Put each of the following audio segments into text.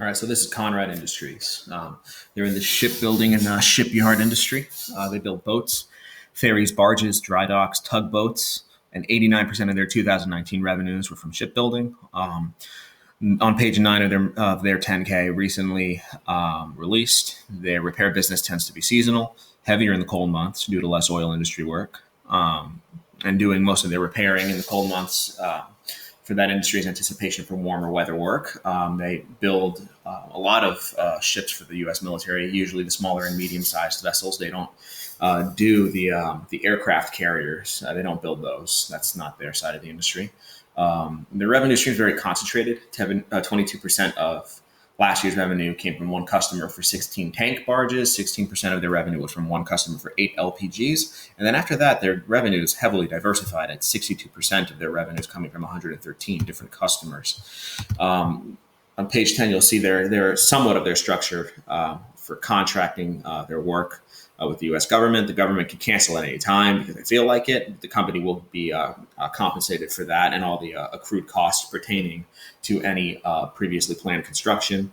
All right, so this is Conrad Industries. They're in the shipbuilding and shipyard industry. They build boats, ferries, barges, dry docks, tugboats, and 89% of their 2019 revenues were from shipbuilding. On page 9 of their 10K recently released, their repair business tends to be seasonal, heavier in the cold months due to less oil industry work, and doing most of their repairing in the cold months for that industry's anticipation for warmer weather work. They build a lot of ships for the U.S. military, usually the smaller and medium-sized vessels. They don't do the aircraft carriers. They don't build those. That's not their side of the industry. The revenue stream is very concentrated. 22% of last year's revenue came from one customer for 16 tank barges. 16% of their revenue was from one customer for 8 LPGs. And then after that, their revenue is heavily diversified at 62% of their revenues coming from 113 different customers. On page 10, you'll see they're somewhat of their structure for contracting their work with the U.S. government. The government can cancel at any time because they feel like it. The company will be compensated for that and all the accrued costs pertaining to any previously planned construction.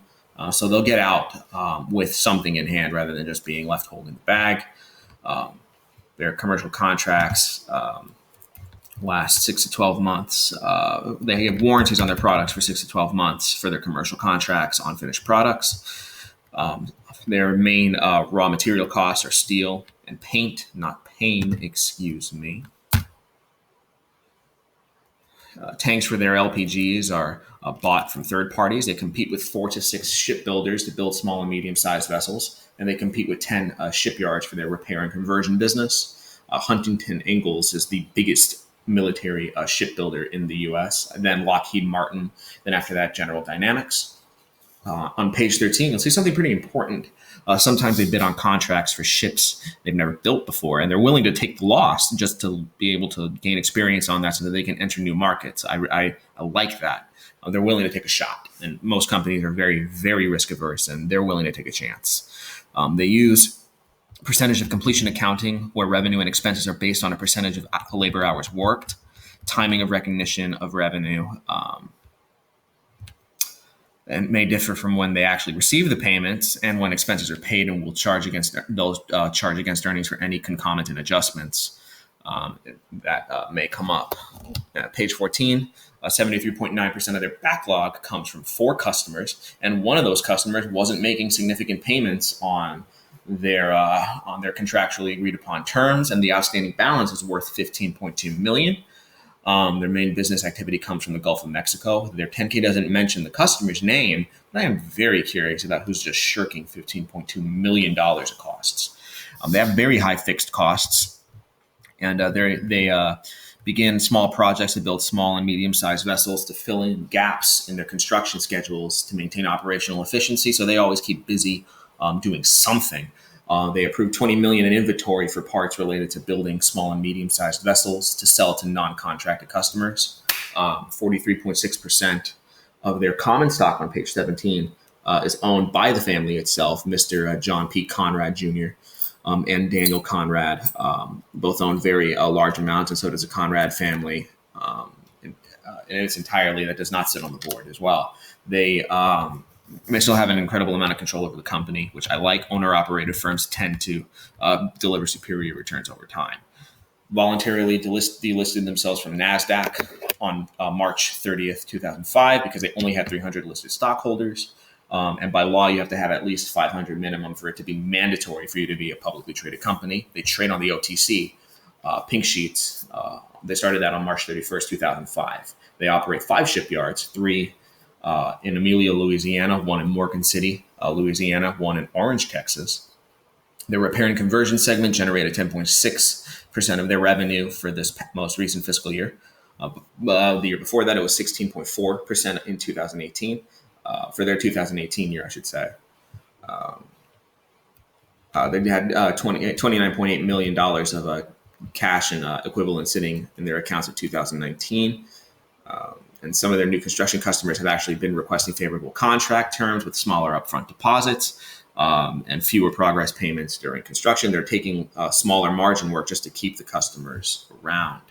So they'll get out with something in hand rather than just being left holding the bag. Their commercial contracts last 6 to 12 months. They have warranties on their products for 6 to 12 months for their commercial contracts on finished products. Their main raw material costs are steel and paint, not pain, excuse me. Tanks for their LPGs are bought from third parties. They compete with 4 to 6 shipbuilders to build small and medium-sized vessels, and they compete with 10 shipyards for their repair and conversion business. Huntington Ingalls is the biggest military shipbuilder in the U.S., and then Lockheed Martin, then after that, General Dynamics. On page 13, you'll see something pretty important. Sometimes they bid on contracts for ships they've never built before, and they're willing to take the loss just to be able to gain experience on that so that they can enter new markets. I like that. They're willing to take a shot, and most companies are very, very risk averse, and they're willing to take a chance. They use percentage of completion accounting, where revenue and expenses are based on a percentage of labor hours worked, timing of recognition of revenue, and may differ from when they actually receive the payments and when expenses are paid, and will charge against earnings for any concomitant adjustments that may come up. Page 14, 73.9% of their backlog comes from 4 customers, and one of those customers wasn't making significant payments on their contractually agreed upon terms, and the outstanding balance is worth $15.2 million. Their main business activity comes from the Gulf of Mexico. Their 10K doesn't mention the customer's name, but I am very curious about who's just shirking $15.2 million of costs. They have very high fixed costs, and they begin small projects to build small and medium-sized vessels to fill in gaps in their construction schedules to maintain operational efficiency. So they always keep busy doing something. They approved $20 million in inventory for parts related to building small and medium-sized vessels to sell to non-contracted customers. 43.6% of their common stock on page 17 is owned by the family itself. Mr. John P. Conrad Jr. And Daniel Conrad both own very large amounts, and so does the Conrad family in its entirety that does not sit on the board as well. They still have an incredible amount of control over the company, which I like. Owner-operated firms tend to deliver superior returns over time. Voluntarily delisted themselves from NASDAQ on March 30th, 2005, because they only had 300 listed stockholders. And by law, you have to have at least 500 minimum for it to be mandatory for you to be a publicly traded company. They trade on the OTC, Pink Sheets. They started that on March 31st, 2005. They operate 5 shipyards, 3 in Amelia, Louisiana, 1 in Morgan City, Louisiana, 1 in Orange, Texas. Their repair and conversion segment generated 10.6% of their revenue for this most recent fiscal year. The year before that, it was 16.4% in 2018, for their 2018 year, I should say. They had $29.8 million of cash and equivalent sitting in their accounts of 2019. And some of their new construction customers have actually been requesting favorable contract terms with smaller upfront deposits and fewer progress payments during construction. They're taking smaller margin work just to keep the customers around.